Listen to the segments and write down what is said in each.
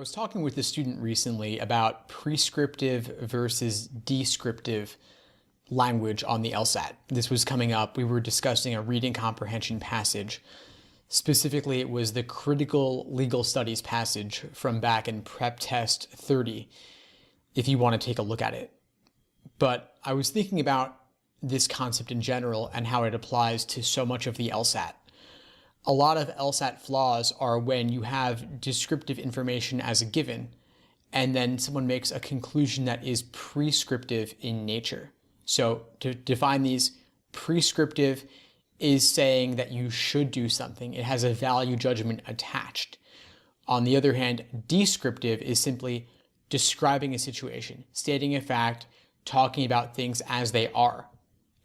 was talking with a student recently about prescriptive versus descriptive language on the LSAT. This was coming up. We were discussing a reading comprehension passage. Specifically, it was the critical legal studies passage from back in Prep Test 30, if you want to take a look at it. But I was thinking about this concept in general and how it applies to so much of the LSAT. A lot of LSAT flaws are when you have descriptive information as a given, and then someone makes a conclusion that is prescriptive in nature. So to define these, prescriptive is saying that you should do something. It has a value judgment attached. On the other hand, descriptive is simply describing a situation, stating a fact, talking about things as they are.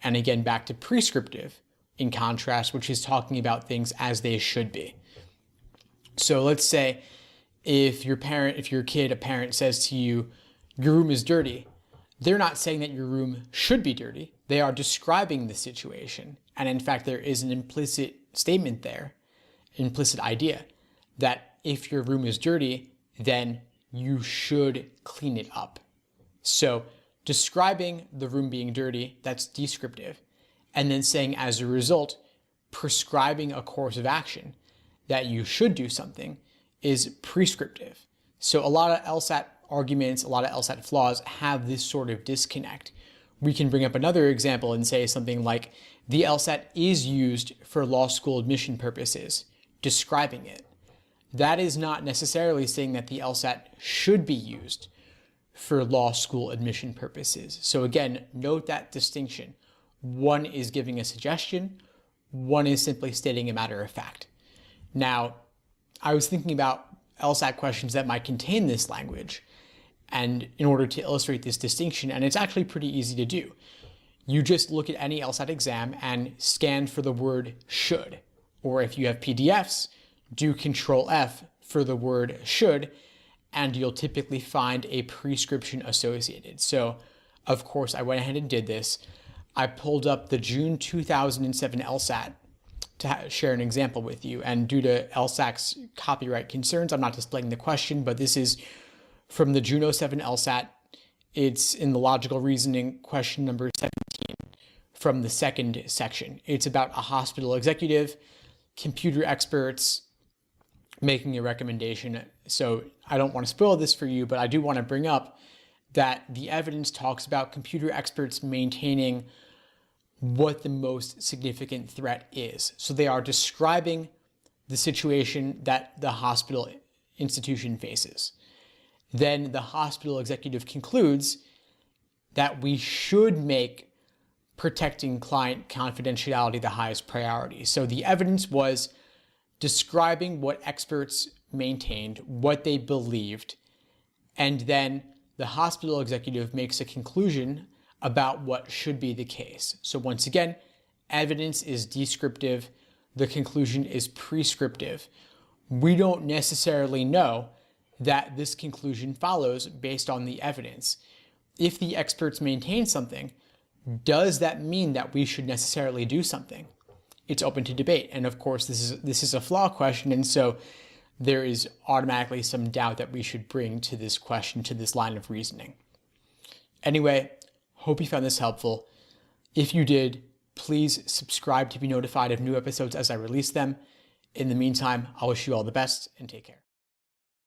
And again, back to prescriptive, in contrast, which is talking about things as they should be. So let's say if a parent says to you, your room is dirty, they're not saying that your room should be dirty. They are describing the situation. And in fact, there is an implicit statement there, implicit idea, that if your room is dirty, then you should clean it up. So describing the room being dirty, that's descriptive. And then saying, as a result, prescribing a course of action that you should do something is prescriptive. So a lot of LSAT arguments, a lot of LSAT flaws have this sort of disconnect. We can bring up another example and say something like, the LSAT is used for law school admission purposes, describing it. That is not necessarily saying that the LSAT should be used for law school admission purposes. So again, note that distinction. One is giving a suggestion, one is simply stating a matter of fact. Now, I was thinking about LSAT questions that might contain this language, and in order to illustrate this distinction, and it's actually pretty easy to do, you just look at any LSAT exam and scan for the word should, or if you have PDFs, do Control F for the word should, and you'll typically find a prescription associated. So, of course, I went ahead and did this. I pulled up the June 2007 LSAT to share an example with you. And due to LSAC's copyright concerns, I'm not displaying the question, but this is from the June 07 LSAT. It's in the logical reasoning question number 17 from the second section. It's about a hospital executive, computer experts making a recommendation. So I don't want to spoil this for you, but I do want to bring up that the evidence talks about computer experts maintaining what the most significant threat is. So they are describing the situation that the hospital institution faces. Then the hospital executive concludes that we should make protecting client confidentiality the highest priority. So the evidence was describing what experts maintained, what they believed, and then the hospital executive makes a conclusion about what should be the case. So once again, evidence is descriptive, the conclusion is prescriptive. We don't necessarily know that this conclusion follows based on the evidence. If the experts maintain something, does that mean that we should necessarily do something? It's open to debate. And of course, this is a flaw question, and so there is automatically some doubt that we should bring to this question, to this line of reasoning. Anyway, hope you found this helpful. If you did, please subscribe to be notified of new episodes as I release them. In the meantime, I wish you all the best and take care.